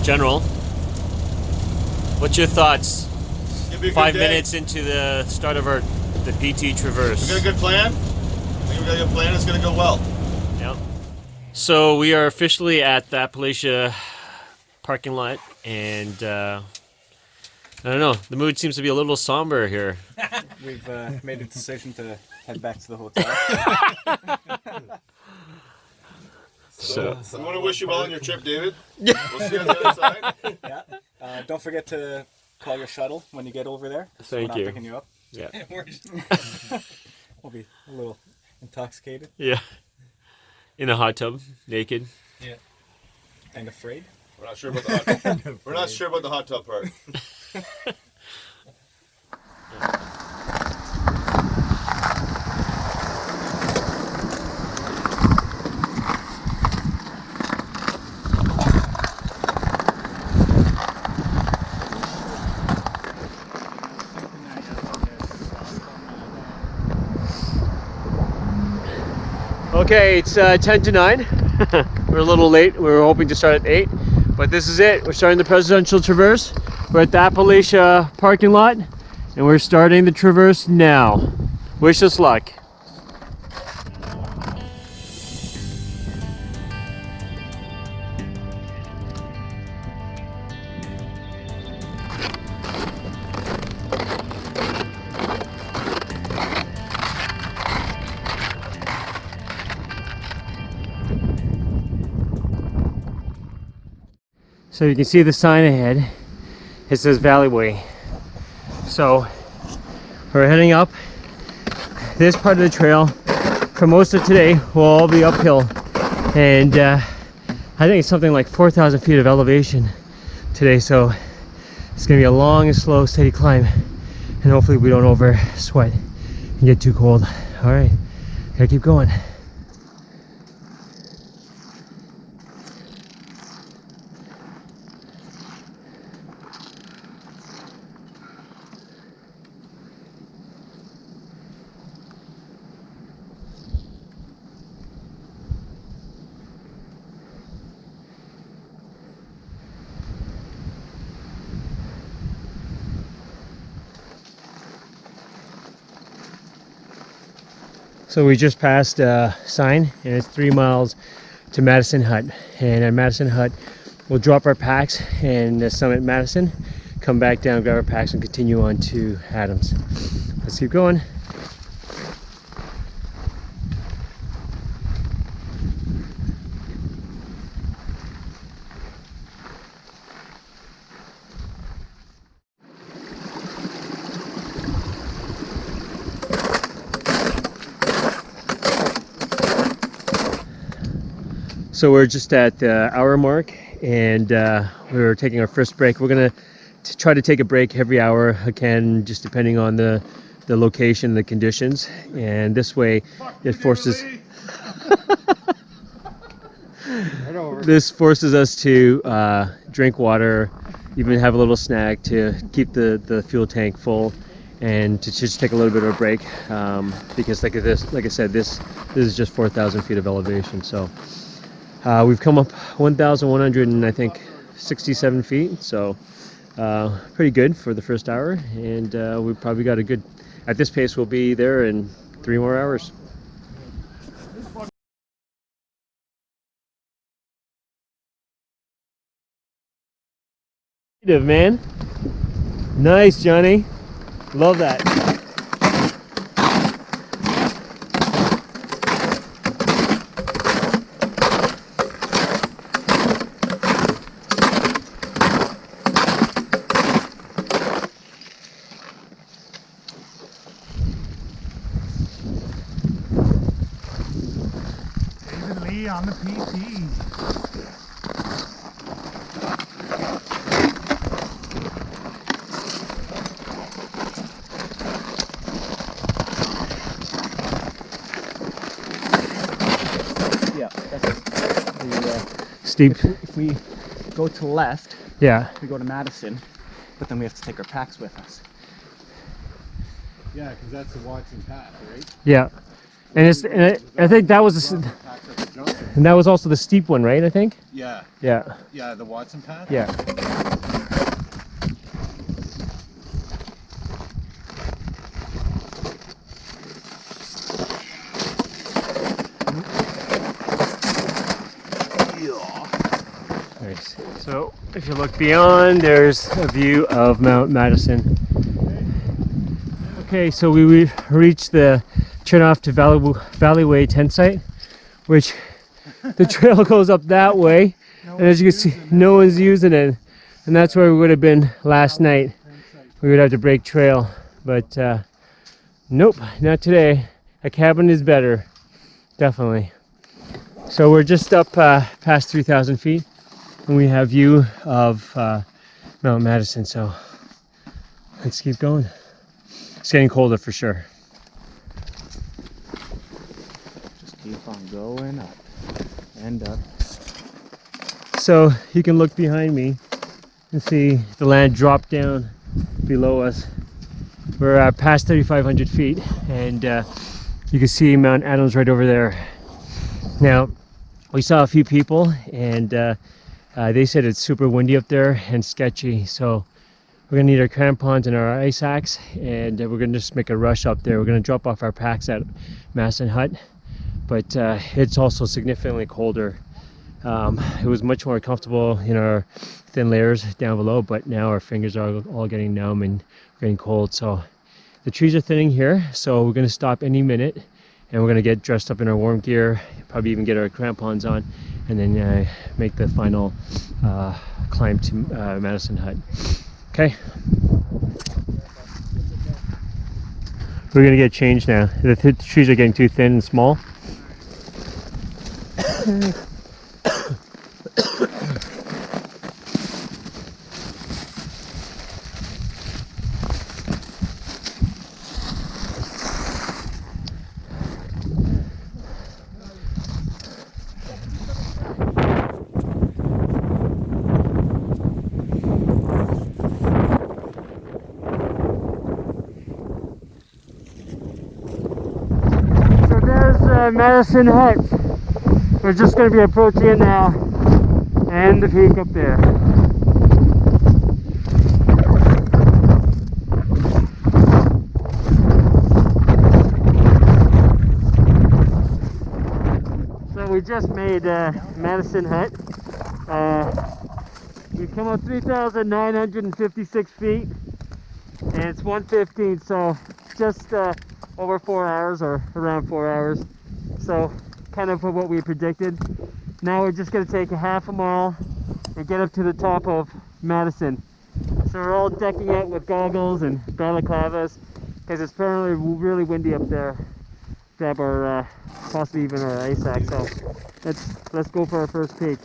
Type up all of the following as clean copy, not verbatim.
General, what's your thoughts? 5 day. minutes into the start of the PT Traverse. We got a good plan? I think we got a good plan. It's going to go well. Yep. So we are officially at the Appalachia parking lot, and I don't know, the mood seems to be a little somber here. We've made a decision to head back to the hotel. So we want to wish you well on your trip, David. We'll see you on the other side. Yeah. Don't forget to call your shuttle when you get over there. Thank We're you. not picking you up. Yeah. We'll be a little intoxicated. Yeah. In a hot tub, naked. Yeah. And afraid. We're not sure about the hot tub. We're not sure about the hot tub part. Okay, it's 10 to 9. We're a little late. We were hoping to start at 8, but this is it. We're starting the Presidential Traverse. We're at the Appalachia parking lot, and we're starting the Traverse now. Wish us luck. So you can see the sign ahead. It says Valleyway. So we're heading up. This part of the trail for most of today will all be uphill, and I think it's something like 4,000 feet of elevation today. So it's gonna be a long and slow, steady climb, and hopefully we don't over sweat and get too cold. All right, gotta keep going. So we just passed a sign, and it's 3 miles to Madison Hut. And at Madison Hut, we'll drop our packs and summit Madison, come back down, grab our packs, and continue on to Adams. Let's keep going. So we're just at the hour mark, and we're taking our first break. We're gonna try to take a break every hour again, just depending on the location, the conditions, and this way it forces this forces us to drink water, even have a little snack to keep the fuel tank full, and to just take a little bit of a break, because like I said, this is just 4,000 feet of elevation. So we've come up 1,100 and I think 67 feet, so pretty good for the first hour, and we've probably got a good, at this pace we'll be there in 3 more hours. Man, nice, Johnny, love that. On the PT. Yeah, that's the Steep. if we go to the left, Yeah. we go to Madison, but then we have to take our packs with us. Yeah, because that's the Watson path, right? Yeah. And I think that was jumping. And that was also the steep one, right? I think. Yeah, Yeah. yeah, the Watson path. Yeah. Nice. So if you look beyond, there's a view of Mount Madison. Okay, so we reached the turn off to Valleyway tent site, which the trail goes up that way, and as you can see, no one's using it, and that's where we would have been last night. We would have to break trail, but nope, not today. A cabin is better, definitely. So we're just up past 3,000 feet, and we have view of Mount Madison, so let's keep going. It's getting colder for sure. Just keep on going up and up. So you can look behind me and see the land drop down below us. We're past 3,500 feet, and you can see Mount Adams right over there. Now, we saw a few people, and they said it's super windy up there and sketchy, so we're gonna need our crampons and our ice axe, and we're gonna just make a rush up there. We're gonna drop off our packs at Madison Hut, but it's also significantly colder. It was much more comfortable in our thin layers down below, but now our fingers are all getting numb and getting cold. So the trees are thinning here, so we're gonna stop any minute, and we're gonna get dressed up in our warm gear, probably even get our crampons on, and then make the final climb to Madison Hut. Okay. We're gonna get changed now. The trees are getting too thin and small. Madison Hut. We're just going to be approaching it now, and the peak up there. So we just made Madison Hut. We've come up 3,956 feet, and it's 1:15, so just over 4 hours, or around 4 hours. So kind of what we predicted. Now we're just going to take a half a mile and get up to the top of Madison. So we're all decking out with goggles and balaclavas because it's apparently really windy up there. Grab our possibly even our ice axe. So let's go for our first peak.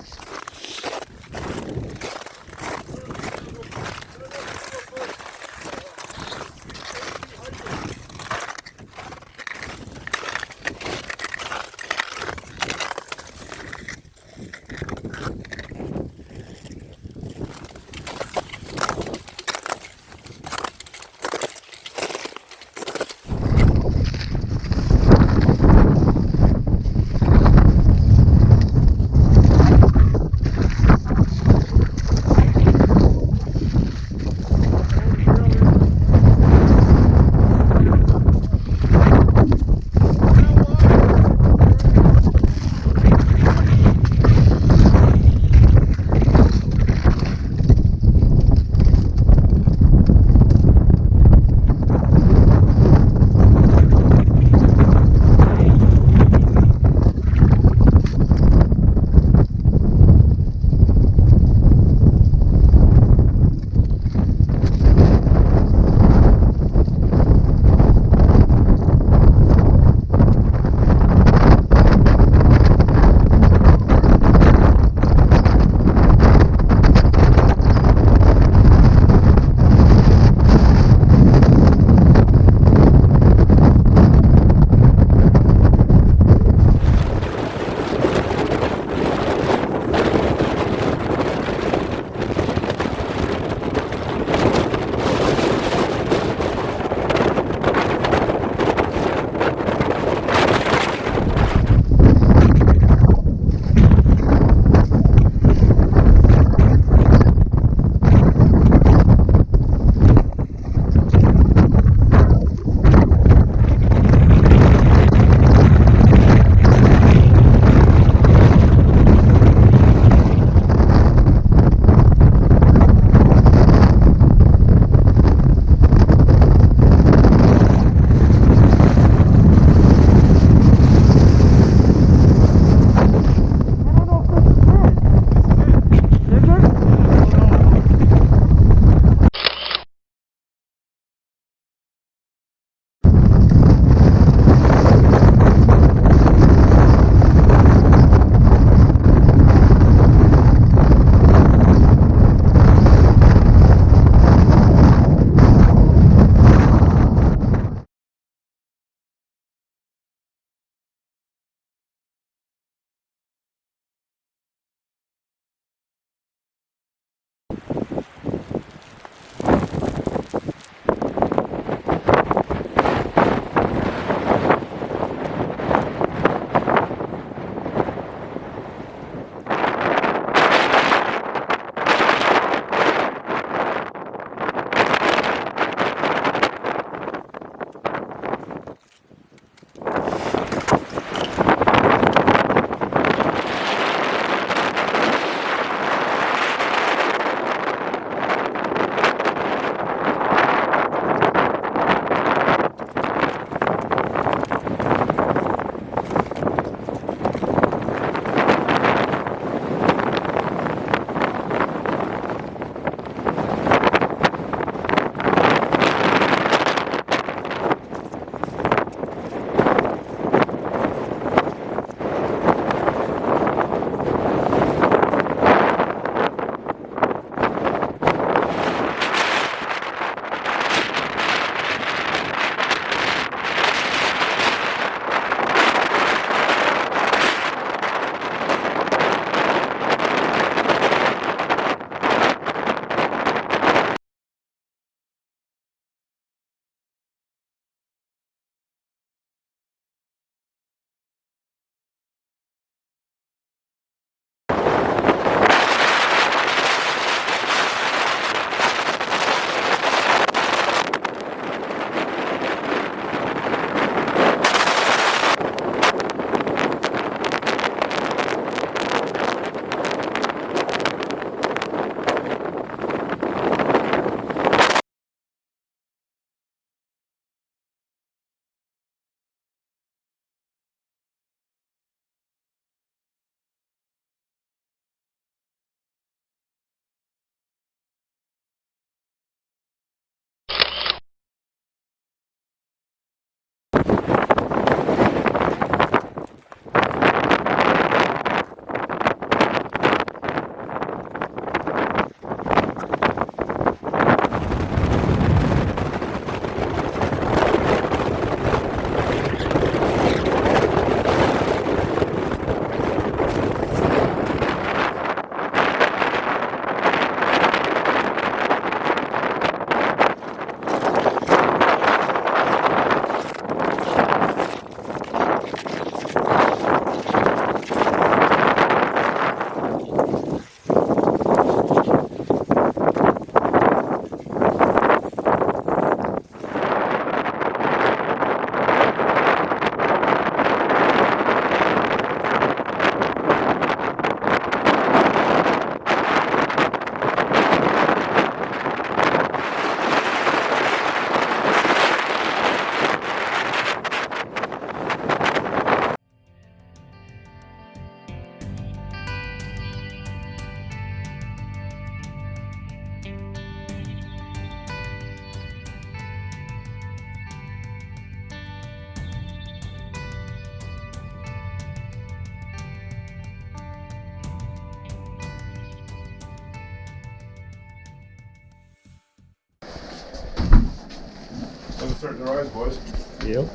starting to rise, boys. Yep.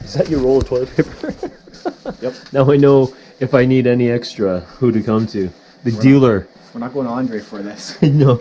Is that your roll of toilet paper? Yep. Now I know if I need any extra, who to come to. The dealer. We're not going to Andre for this. No.